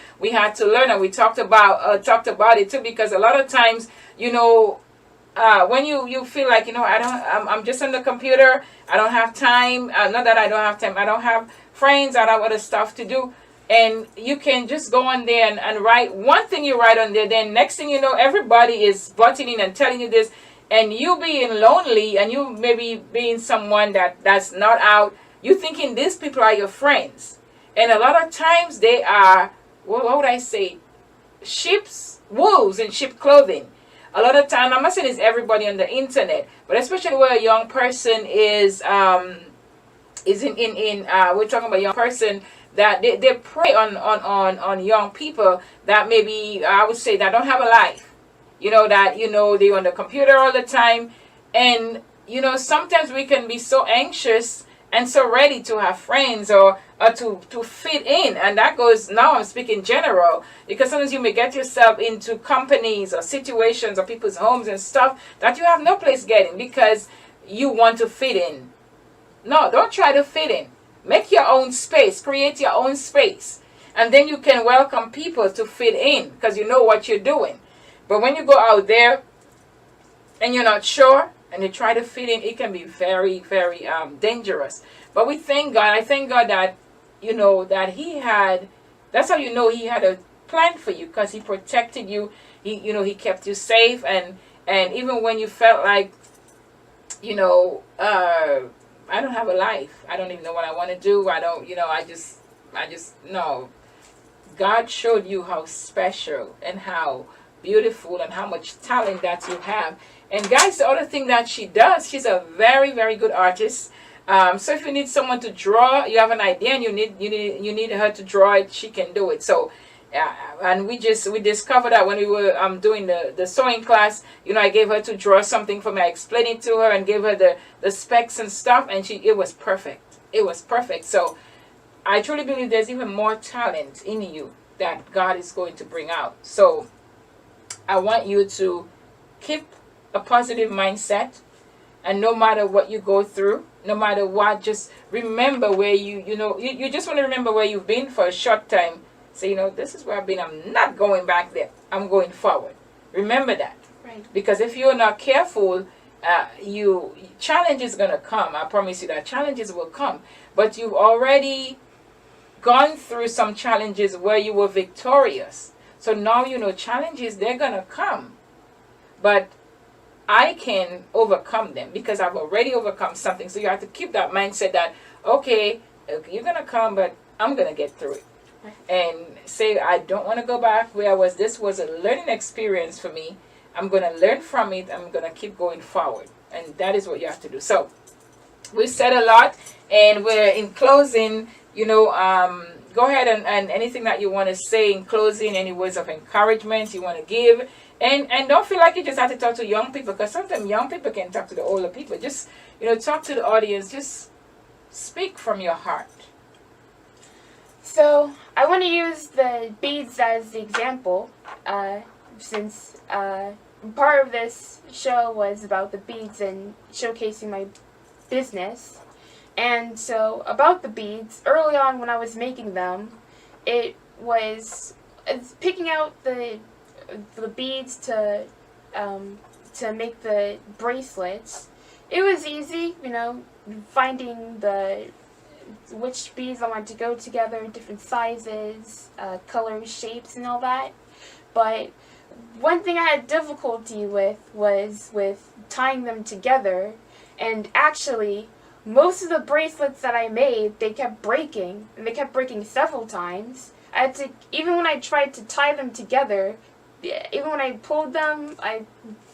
to learn, and we talked about it too, because a lot of times, when you feel like, I'm just on the computer, I don't have time. Not that I don't have time, I don't have friends, I have other stuff to do. And you can just go on there and write one thing you write on there. Then next thing you know, everybody is butting in and telling you this. And you being lonely and you maybe being someone that's not out, you thinking these people are your friends. And a lot of times they are, what would I say, wolves in sheep clothing. A lot of time, I'm not saying it's everybody on the internet, but especially where a young person is we're talking about a young person that they prey on young people that maybe, I would say, that don't have a life. That, they're on the computer all the time. And, sometimes we can be so anxious and so ready to have friends or to fit in. And that goes, now I'm speaking general, because sometimes you may get yourself into companies or situations or people's homes and stuff that you have no place getting because you want to fit in. No, don't try to fit in. Make your own space. Create your own space. And then you can welcome people to fit in because you know what you're doing. But when you go out there and you're not sure and you try to fit in, it can be very, very dangerous. But we thank God. I thank God that, that that's how you know he had a plan for you, because he protected you. He kept you safe. And even when you felt like, I don't have a life. I don't even know what I want to do. I don't, I just, no. God showed you how special and how beautiful and how much talent that you have. And guys, the other thing that she does, she's a very, very good artist. So if you need someone to draw, you have an idea and you need her to draw it, she can do it. So and we discovered that when we were doing the sewing class, I gave her to draw something for me. I explained it to her and gave her the specs and stuff, and it was perfect. It was perfect. So I truly believe there's even more talent in you that God is going to bring out. So I want you to keep a positive mindset, and no matter what you go through, no matter what, just remember where you just want to remember where you've been for a short time. Say, this is where I've been. I'm not going back there. I'm going forward. Remember that. Right. Because if you're not careful, challenge is going to come. I promise you that challenges will come. But you've already gone through some challenges where you were victorious. So now, challenges, they're going to come. But I can overcome them because I've already overcome something. So you have to keep that mindset that, okay, you're going to come, but I'm going to get through it. And say, I don't want to go back where I was. This was a learning experience for me. I'm going to learn from it. I'm going to keep going forward. And that is what you have to do. So we've said a lot, and we're in closing, go ahead and anything that you want to say in closing, any words of encouragement you want to give. And don't feel like you just have to talk to young people, because sometimes young people can talk to the older people. Just, talk to the audience. Just speak from your heart. So I want to use the beads as the example, since part of this show was about the beads and showcasing my business. And so about the beads, early on when I was making them, it's picking out the beads to make the bracelets. It was easy, finding which beads I wanted to go together, different sizes, colors, shapes, and all that. But one thing I had difficulty with was with tying them together. And actually, most of the bracelets that I made, they kept breaking, and they kept breaking several times. I had to, even when I tried to tie them together, even when I pulled them, I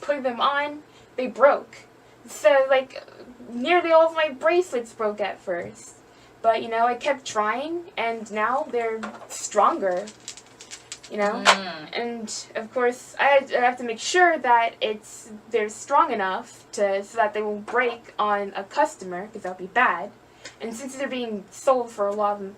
put them on, they broke. So, nearly all of my bracelets broke at first. But, I kept trying, and now they're stronger, And, of course, I have to make sure that they're strong enough so that they won't break on a customer, because that would be bad. And since they're being sold for a lot, we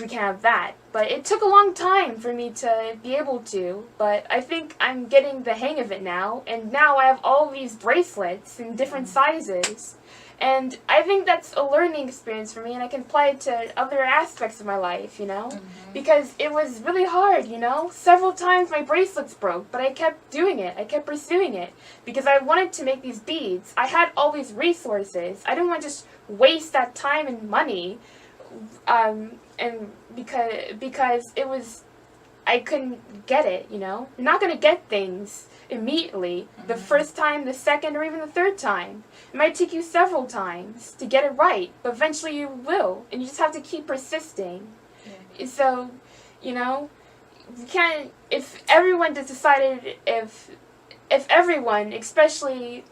can't have that. But it took a long time for me to be able to, but I think I'm getting the hang of it now, and now I have all these bracelets in different sizes. And I think that's a learning experience for me, and I can apply it to other aspects of my life, you know? Because it was really hard, you know? Several times my bracelets broke, but I kept doing it. I kept pursuing it. Because I wanted to make these beads. I had all these resources. I didn't want to just waste that time and money. And because it was, I couldn't get it, you know? You're not going to get things immediately, the first time, the second, or even the third time. It might take you several times to get it right, but eventually you will, and you just have to keep persisting. Yeah. So, you know, you can't, if everyone just decided, if everyone, especially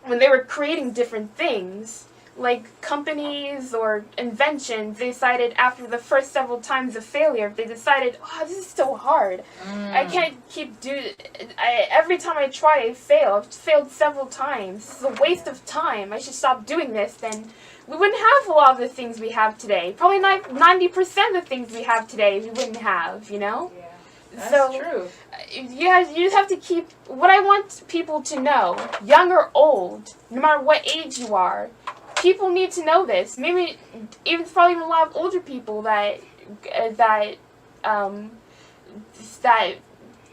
when they were creating different things, like companies or inventions, they decided after the first several times of failure, they decided, oh, this is so hard. I can't keep doing it. Every time I try, I fail. I've failed several times. This is a waste of time. I should stop doing this. Then we wouldn't have a lot of the things we have today. Probably 90% of the things we have today we wouldn't have, you know? Yeah, that's true. You just have to keep, what I want people to know, young or old, no matter what age you are, people need to know this. Maybe probably even a lot of older people that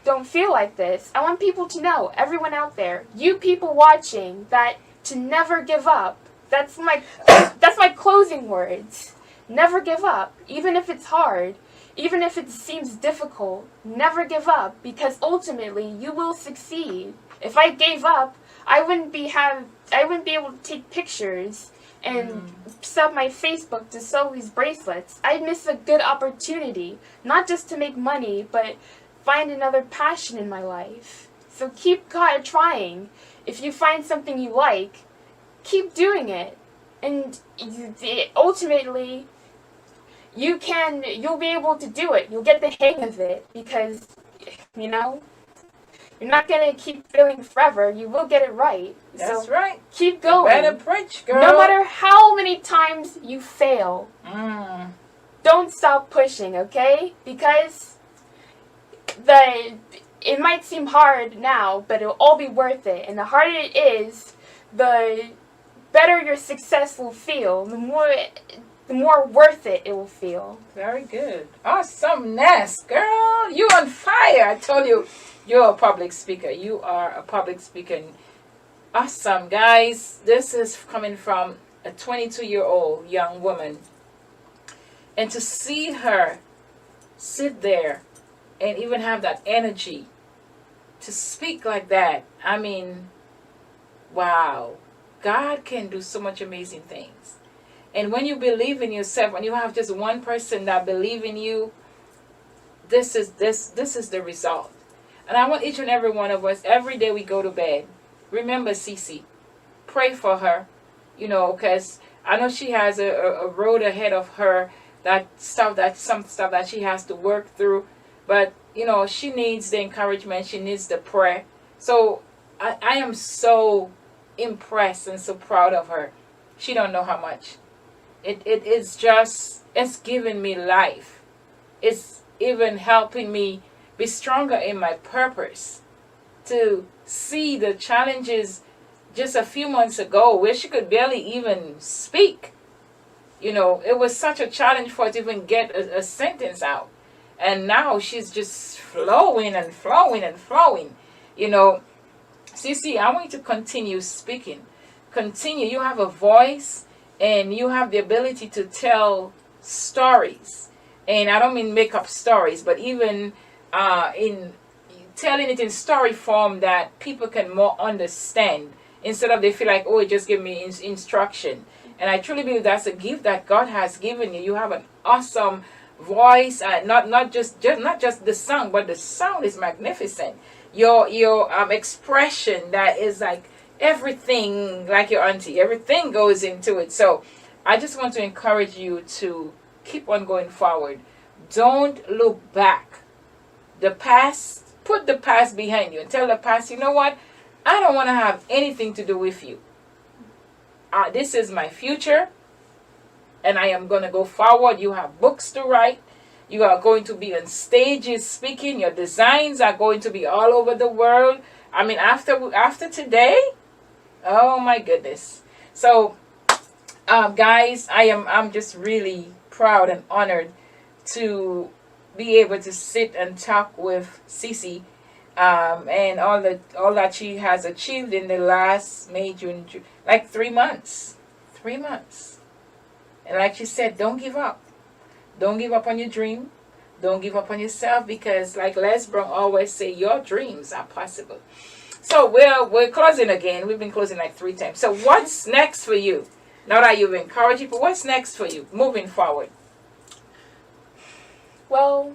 don't feel like this. I want people to know, everyone out there, you people watching, that to never give up. That's my closing words. Never give up, even if it's hard, even if it seems difficult. Never give up, because ultimately you will succeed. If I gave up, I wouldn't be able to take pictures and set up my Facebook to sell these bracelets. I'd miss a good opportunity, not just to make money, but find another passion in my life. So keep trying. If you find something you like, keep doing it. And ultimately, you'll be able to do it. You'll get the hang of it, because, you know, you're not going to keep failing forever. You will get it right. That's right. Keep going. You better preach, girl. No matter how many times you fail, don't stop pushing, okay? Because it might seem hard now, but it'll all be worth it. And the harder it is, the better your success will feel. The more worth it will feel. Very good. Awesomeness, girl. You on fire. I told you, you're a public speaker. You are a public speaker. Awesome, guys. This is coming from a 22-year-old young woman. And to see her sit there and even have that energy to speak like that, I mean, wow. God can do so much amazing things. And when you believe in yourself, when you have just one person that believes in you, this is the result. And I want each and every one of us, every day we go to bed, remember CeCe. Pray for her, you know, because I know she has a road ahead of her, some stuff that she has to work through. But, you know, she needs the encouragement. She needs the prayer. So I am so impressed and so proud of her. She don't know how much. It's given me life. It's even helping me be stronger in my purpose. To see the challenges just a few months ago where she could barely even speak. You know, it was such a challenge for her to even get a sentence out. And now she's just flowing and flowing and flowing. You know, CeCe, I want you to continue speaking. Continue. You have a voice and you have the ability to tell stories. And I don't mean make up stories, but even in telling it in story form that people can more understand, instead of they feel like, oh, it just give me instruction. And I truly believe that's a gift that God has given you. You have an awesome voice, not just the sound, but the sound is magnificent. Your expression, that is like everything, like your auntie, everything goes into it. So I just want to encourage you to keep on going forward. Don't look back. The past, put the past behind you and tell the past, you know what? I don't want to have anything to do with you. This is my future, and I am going to go forward. You have books to write. You are going to be on stages speaking. Your designs are going to be all over the world. I mean, after today, oh my goodness. So Guys, I'm just really proud and honored to be able to sit and talk with CeCe, and all that she has achieved in the last May, June, like 3 months, 3 months. And like she said, don't give up. Don't give up on your dream. Don't give up on yourself, because like Les Brown always say, your dreams are possible. So we're closing again. We've been closing like 3 times. So what's next for you? Now that you've encouraged people, what's next for you moving forward? Well,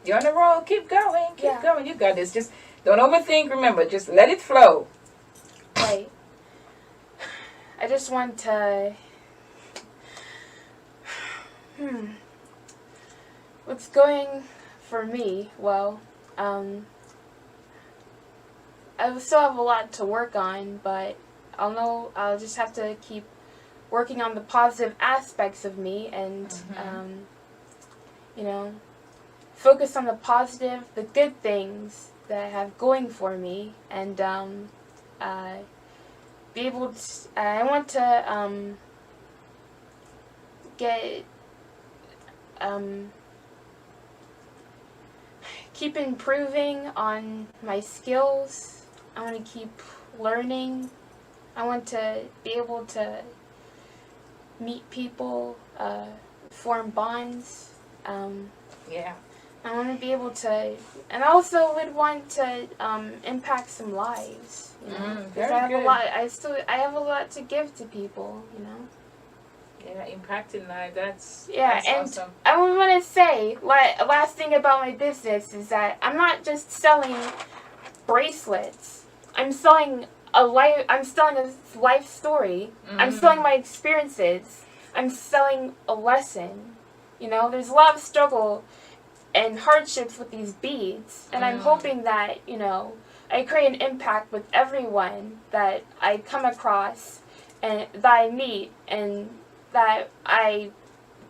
You're on the roll. Keep going. Keep Yeah. going. You got this. Just don't overthink. Remember, just let it flow. right. I just want to. What's going for me? Well, I still have a lot to work on, but I'll just have to keep working on the positive aspects of me, and you know, focus on the positive, the good things that I have going for me, and be able to. I want to get keep improving on my skills. I want to keep learning. I want to be able to meet people, form bonds. Yeah. I want to be able to, and I also would want to impact some lives. You know, because very I have good. a lot. I have a lot to give to people. You know. Yeah, impacting life. That's Yeah, that's and awesome. I want to say, last thing about my business is that I'm not just selling bracelets. I'm selling a life. I'm selling a life story. I'm selling my experiences. I'm selling a lesson. You know, there's a lot of struggle and hardships with these beads, and I'm hoping that, you know, I create an impact with everyone that I come across and that I meet and that I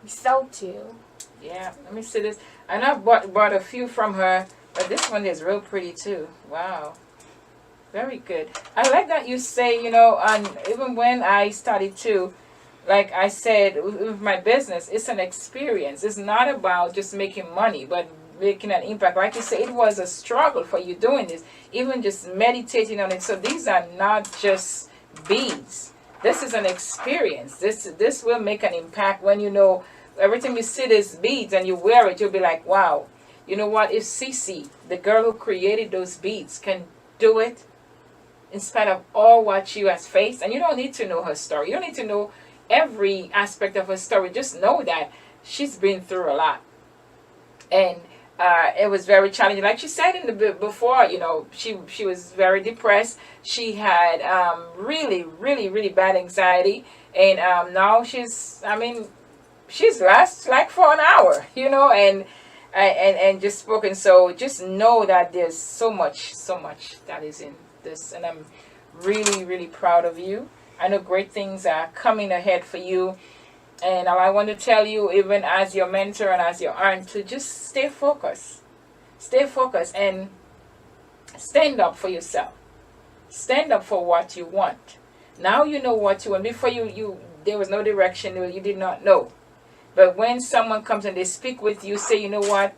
sell to. Yeah. Let me see this. I know I've bought a few from her, but this one is real pretty too. Wow. Very good. I like that you say, you know, and even when I started to, like I said, with my business, it's an experience. It's not about just making money, but making an impact. Like you say, it was a struggle for you doing this, even just meditating on it. So these are not just beads. This is an experience. This will make an impact when you know every time you see these beads and you wear it, you'll be like, wow, you know what? If CeCe, the girl who created those beads, can do it in spite of all what she has faced, and you don't need to know her story. You don't need to know every aspect of her story. Just know that she's been through a lot, and it was very challenging. Like she said in the before, you know, she was very depressed. She had really, really, really bad anxiety, and now she's last like for an hour, you know, and just spoken. So just know that there's so much that is in this, and I'm really, really proud of you. I know great things are coming ahead for you. And I want to tell you, even as your mentor and as your aunt, to just stay focused. Stay focused and stand up for yourself. Stand up for what you want. Now you know what you want. Before you there was no direction, you did not know. But when someone comes and they speak with you, say, you know what?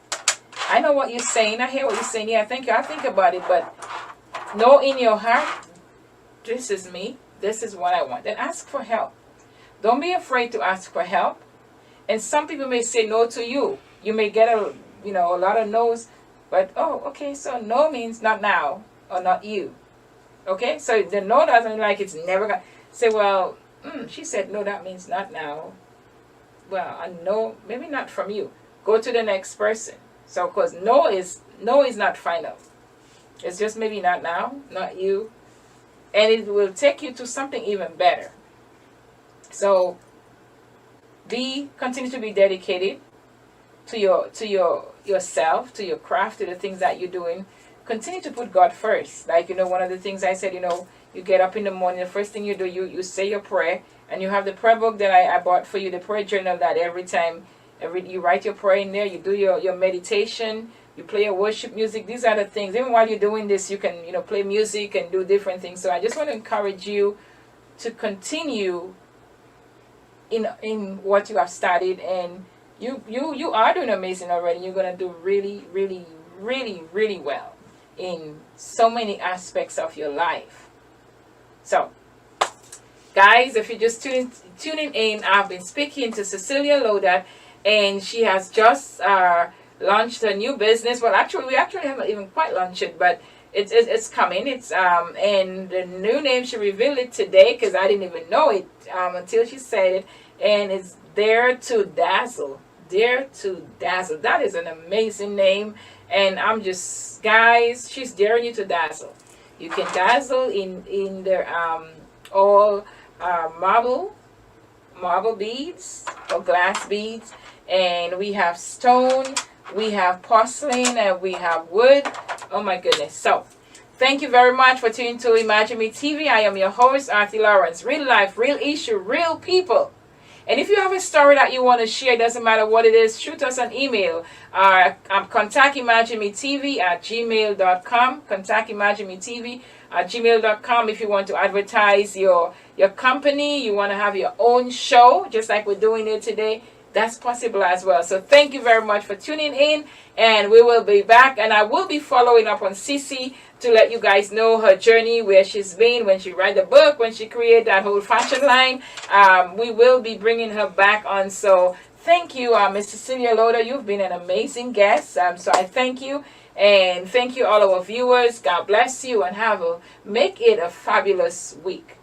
I know what you're saying. I hear what you're saying. Yeah, thank you. I'll think about it. But know in your heart, this is me. This is what I want. And ask for help. Don't be afraid to ask for help. And some people may say no to you. You may get a lot of no's, but okay, so no means not now or not you. Okay, so the no doesn't mean like it's never gonna say. Well, she said no. That means not now. Well, I know maybe not from you. Go to the next person. So, because no is not final. It's just maybe not now, not you, and it will take you to something even better. So continue to be dedicated to yourself, to your craft, to the things that you're doing. Continue to put God first. Like, one of the things I said, you get up in the morning, the first thing you do, you say your prayer, and you have the prayer book that I bought for you, the prayer journal, that every time you write your prayer in there, you do your meditation you play your worship music. These are the things. Even while you're doing this, you can, play music and do different things. So I just want to encourage you to continue in what you have started, and you are doing amazing already. You're going to do really, really, really, really well in so many aspects of your life. So, guys, if you're just tuning in, I've been speaking to CeCe Laudat, and she has just launched a new business. Well, actually, we actually haven't even quite launched it, but it's coming. It's and the new name, she revealed it today because I didn't even know it until she said it, and it's Dare to Dazzle. Dare to Dazzle. That is an amazing name, and I'm just, guys, she's daring you to dazzle. You can dazzle in their all marble beads or glass beads, and we have stone, we have porcelain, and we have wood. Oh my goodness. So thank you very much for tuning to Imagine Me TV. I am your host, Arthur Lawrence. Real life, real issue, real people. And if you have a story that you want to share, doesn't matter what it is, shoot us an email. Contact imaginemetv@gmail.com. Contact imaginemetv@gmail.com if you want to advertise your company, you want to have your own show, just like we're doing it today. That's possible as well. So thank you very much for tuning in, and we will be back, and I will be following up on CeCe to let you guys know her journey, where she's been, when she write the book, when she created that whole fashion line. We will be bringing her back on. So thank you, Miss CeCe Laudat. You've been an amazing guest. So I thank you, and thank you all our viewers. God bless you, and make it a fabulous week.